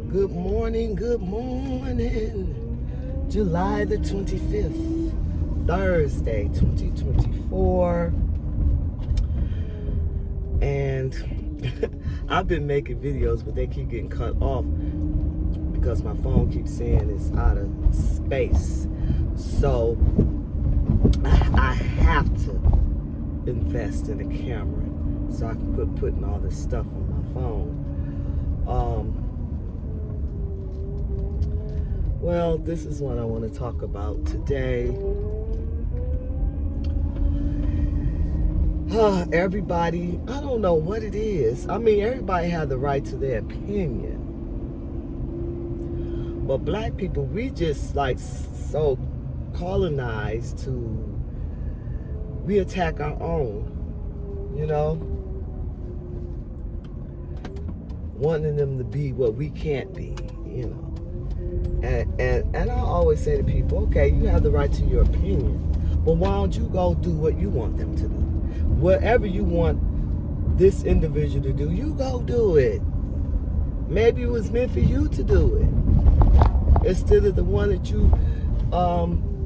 Good morning, good morning. July the 25th, Thursday, 2024. And I've been making videos, but they keep getting cut off because my phone keeps saying it's out of space. So I have to invest in a camera so I can quit putting all this stuff on my phone. Well, this is what I want to talk about today. Everybody, I don't know what it is. I mean, everybody has the right to their opinion. But black people, we just like so colonized to, we attack our own, you know? Wanting them to be what we can't be, you know? And I always say to people, okay, you have the right to your opinion, but why don't you go do what you want them to do? Whatever you want this individual to do, you go do it. Maybe it was meant for you to do it, instead of the one that you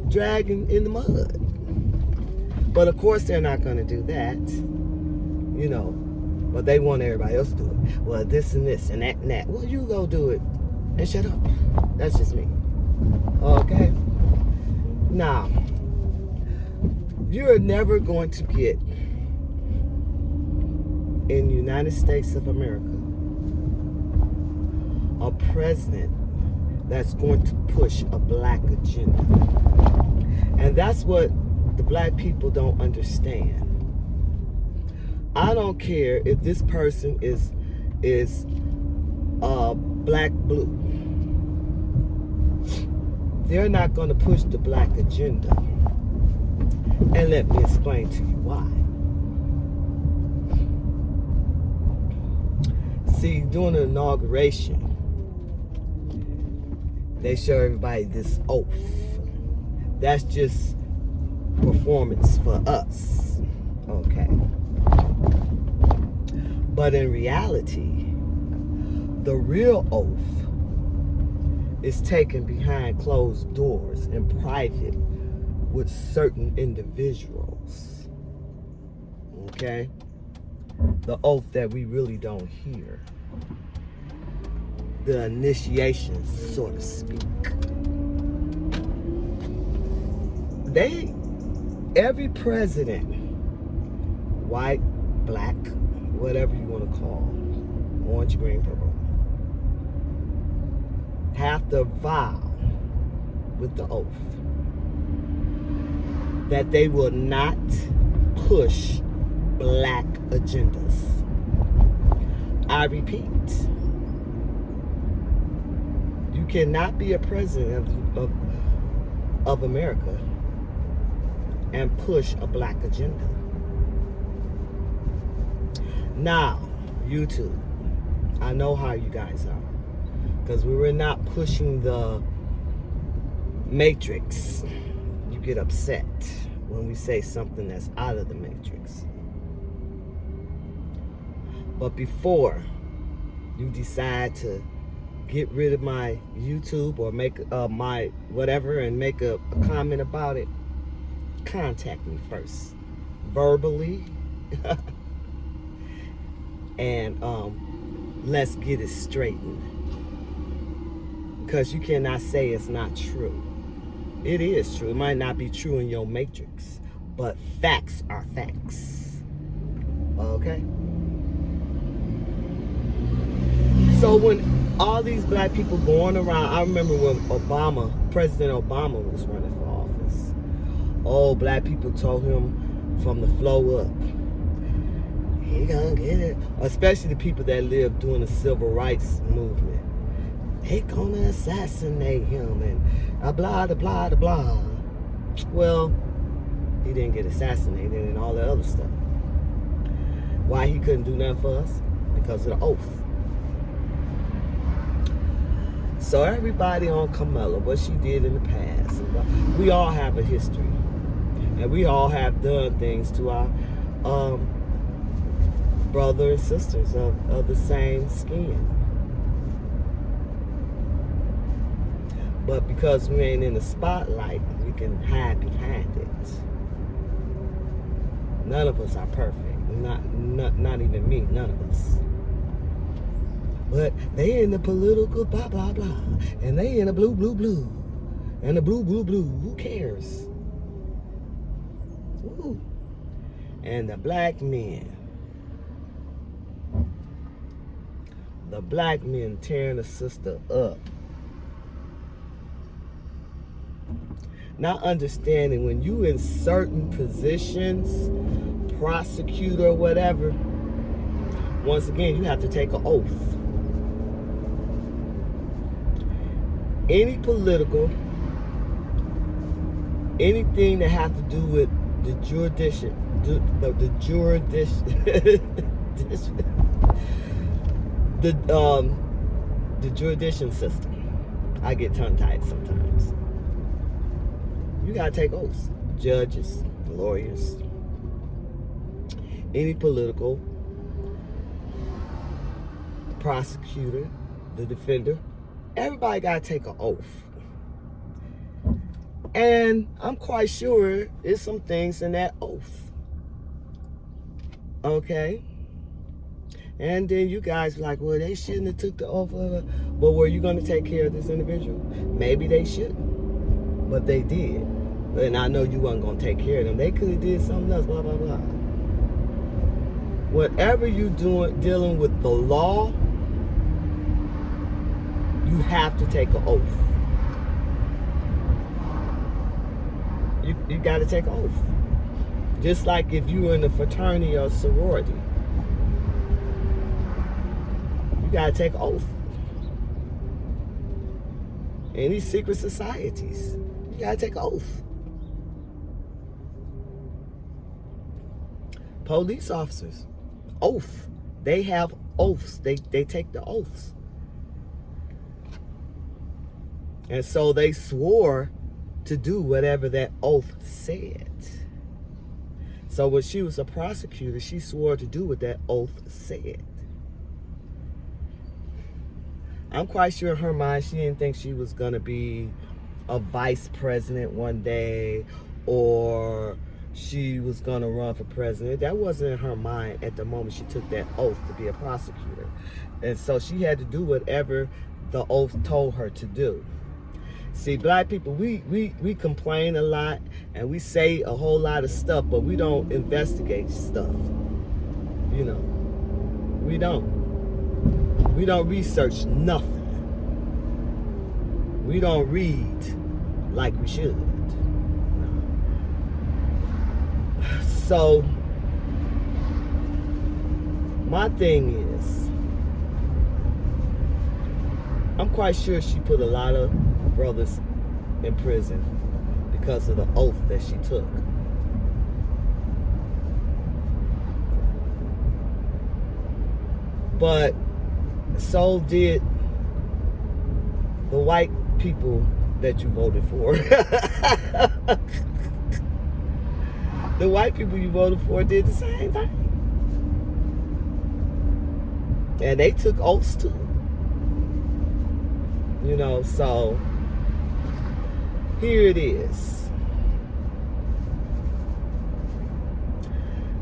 dragging in the mud. But of course they're not going to do that, you know. But they want everybody else to do it. Well, this and this and that and that. Well, you go do it and shut up. That's just me. Okay? Now, you're never going to get in the United States of America a president that's going to push a black agenda. And that's what the black people don't understand. I don't care if this person is black blue. They're not going to push the black agenda. And let me explain to you why. See, during the inauguration, they show everybody this oath. That's just performance for us. Okay. But in reality, the real oath is taken behind closed doors in private with certain individuals. Okay? The oath that we really don't hear. The initiation, so to speak. Every president, white, black, whatever you want to call, orange, green, purple, have to vow with the oath that they will not push black agendas. I repeat, you cannot be a president of America and push a black agenda. Now, YouTube, I know how you guys are, because we were not pushing the matrix. You get upset when we say something that's out of the matrix. But before you decide to get rid of my YouTube or make my whatever and make a comment about it, contact me first, verbally, and let's get it straightened. Because you cannot say it's not true. It is true. It might not be true in your matrix, but facts are facts. Okay? So when all these black people going around, I remember when President Obama was running for office. Oh, black people told him from the flow up, he gonna get it. Especially the people that lived during the civil rights movement. They gonna assassinate him and blah, blah, blah, blah. Well, he didn't get assassinated and all that other stuff. Why he couldn't do nothing for us? Because of the oath. So everybody on Kamala, what she did in the past, we all have a history. And we all have done things to our brothers and sisters of the same skin. But because we ain't in the spotlight, we can hide behind it. None of us are perfect. Not even me, none of us. But they in the political blah, blah, blah. And they in the blue, blue, blue. And the blue, blue, blue. Who cares? Woo. And the black men. The black men tearing the sister up. Not understanding when you in certain positions, prosecutor or whatever, once again, you have to take an oath. Any political, anything that have to do with the jurisdiction, the jurisdiction system. I get tongue-tied sometimes. You gotta take oaths. Judges, lawyers, any political, the prosecutor, the defender, everybody gotta take an oath. And I'm quite sure there's some things in that oath. Okay? And then you guys like, well, they shouldn't have took the oath. But were you gonna take care of this individual? Maybe they shouldn't, but they did. And I know you wasn't gonna take care of them. They could have did something else, blah, blah, blah. Whatever you dealing with the law, you have to take an oath. You got to take an oath. Just like if you were in a fraternity or sorority, you got to take an oath. Any secret societies, you got to take an oath. Police officers, oath. They have oaths. They take the oaths. And so they swore to do whatever that oath said. So when she was a prosecutor, she swore to do what that oath said. I'm quite sure in her mind, she didn't think she was going to be a vice president one day, or she was going to run for president. That wasn't in her mind at the moment she took that oath to be a prosecutor. And so she had to do whatever the oath told her to do. See, black people, we complain a lot and we say a whole lot of stuff, but we don't investigate stuff. You know, we don't. We don't research nothing. We don't read like we should. So, my thing is, I'm quite sure she put a lot of brothers in prison because of the oath that she took. But so did the white people that you voted for. The white people you voted for did the same thing. And they took oaths too. You know, so here it is.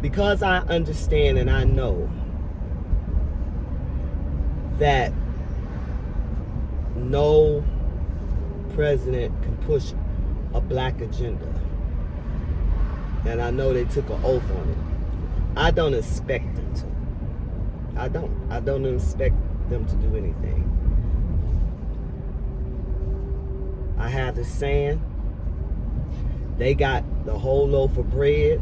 Because I understand and I know that no president can push a black agenda. And I know they took an oath on it. I don't expect them to. I don't expect them to do anything. I have this saying, they got the whole loaf of bread.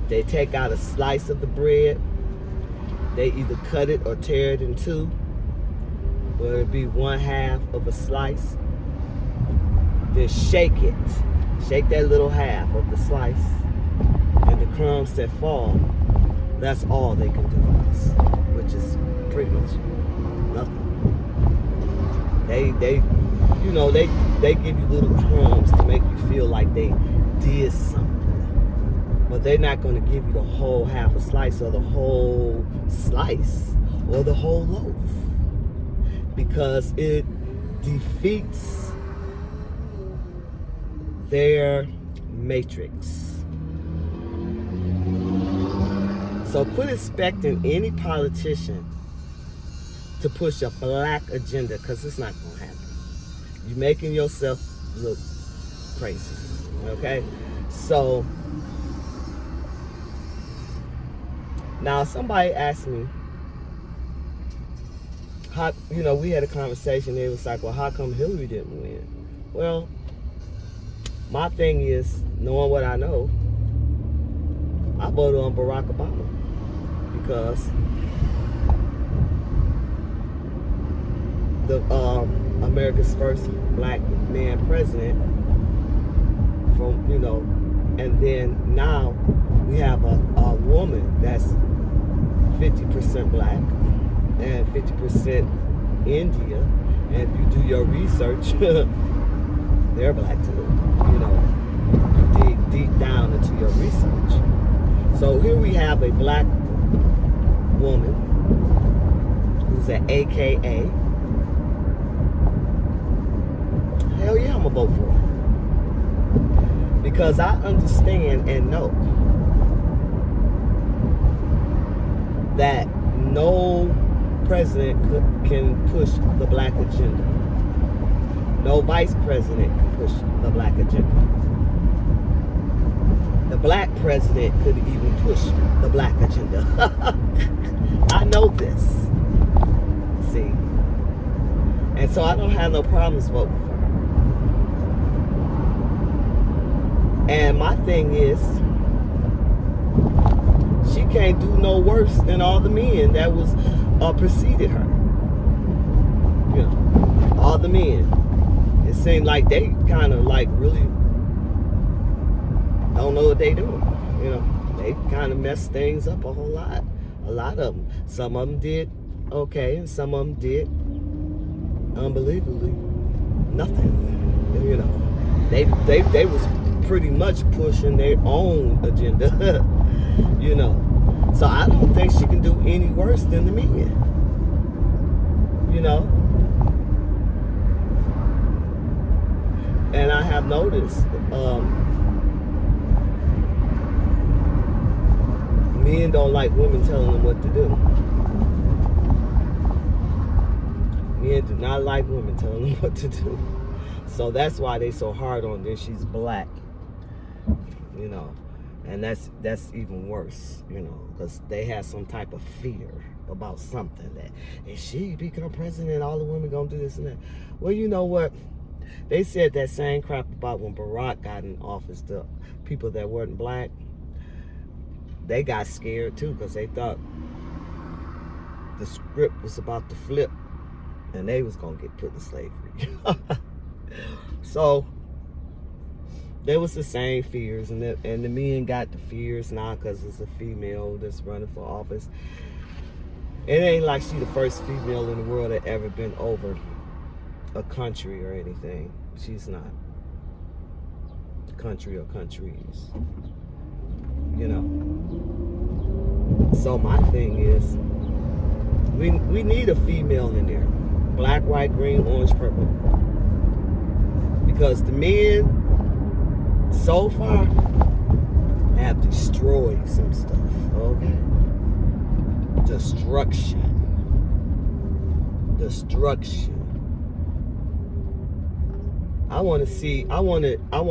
They take out a slice of the bread. They either cut it or tear it in two. But it'll be one half of a slice. Then shake it. Shake that little half of the slice. And the crumbs that fall, that's all they can do for us. Which is pretty much nothing. They give you little crumbs to make you feel like they did something. But they're not going to give you the whole half a slice or the whole slice or the whole loaf. Because it defeats their matrix. So quit expecting any politician to push a black agenda, because it's not going to happen. You're making yourself look crazy, okay? So, now somebody asked me, how, we had a conversation, it was like, well, how come Hillary didn't win? Well, my thing is, knowing what I know, I voted on Barack Obama because the America's first black man president, from and then now we have a woman that's 50% black and 50% India, and if you do your research, they're black too. Dig deep down into your research. So here we have a black woman who's an AKA. Hell yeah, I'm gonna vote for her. Because I understand and know that no president can push the black agenda. No vice president can push the black agenda. The black president could even push the black agenda. I know this. See? And so I don't have no problems voting for her. And my thing is, she can't do no worse than all the men that was preceded her. All the men. It seemed like they kind of like really don't know what they doing. They kind of messed things up a whole lot. A lot of them. Some of them did okay, and some of them did unbelievably nothing. They was pretty much pushing their own agenda. So I don't think she can do any worse than the men. And I have noticed men don't like women telling them what to do. Men do not like women telling them what to do. So that's why they so hard on this. She's black. And that's even worse, because they have some type of fear about something, that if she become president, all the women gonna do this and that. Well, you know what? They said that same crap about when Barack got in office. The people that weren't black, they got scared too, because they thought the script was about to flip and they was gonna get put in slavery. So there was the same fears, and the men got the fears now because it's a female that's running for office. It ain't like she's the first female in the world that ever been over a country or anything. She's not. Country or countries. So my thing is, we need a female in there. Black, white, green, orange, purple. Because the men so far have destroyed some stuff, okay? Destruction. I want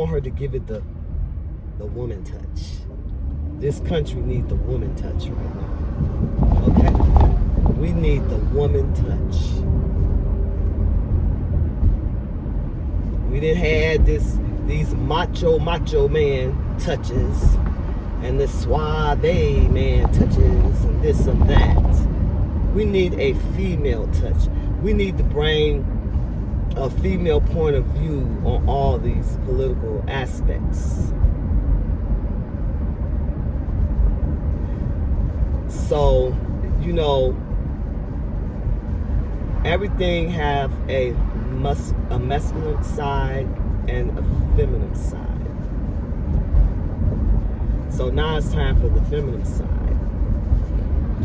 her to give it the woman touch. This country needs the woman touch right now, okay? We need the woman touch. We didn't have these macho man touches and the suave man touches and this and that. We need a female touch. We need to bring a female point of view on all these political aspects. So, everything have a masculine side and a feminine side. So now it's time for the feminine side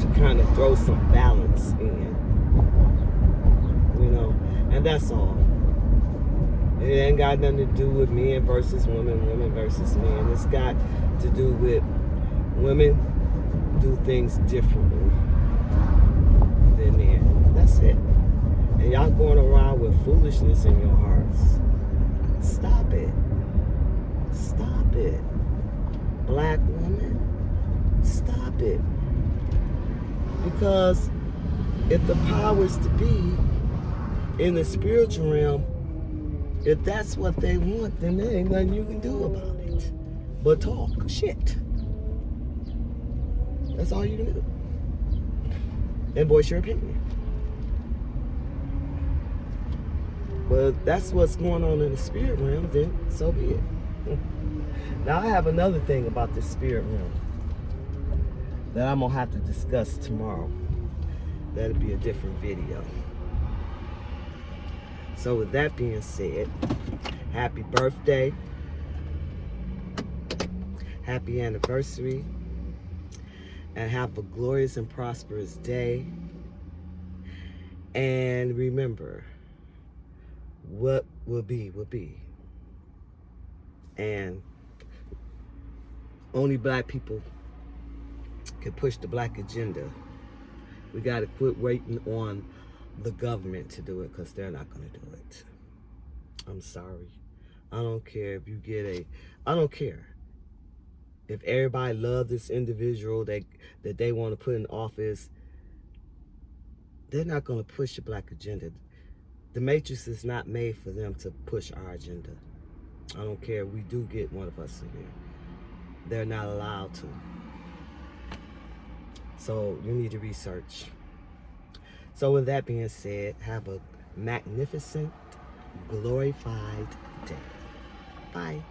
to kind of throw some balance in, and that's all. It ain't got nothing to do with men versus women, women versus men. It's got to do with women do things differently than men. That's it. And y'all going around with foolishness in your hearts. Stop it. Stop it. Black women, stop it. Because if the powers to be in the spiritual realm, if that's what they want, then there ain't nothing you can do about it but talk shit. That's all you can do. And voice your opinion. But if that's what's going on in the spirit realm, then so be it. Now I have another thing about the spirit realm that I'm gonna have to discuss tomorrow. That'll be a different video. So with that being said, happy birthday, happy anniversary, and have a glorious and prosperous day. And remember, what will be, will be. And only black people can push the black agenda. We got to quit waiting on the government to do it, because they're not going to do it. I'm sorry. I don't care if you get I don't care. If everybody loves this individual that they want to put in office, they're not going to push the black agenda. The Matrix is not made for them to push our agenda. I don't care if we do get one of us in there. They're not allowed to. So you need to research. So with that being said, have a magnificent, glorified day. Bye.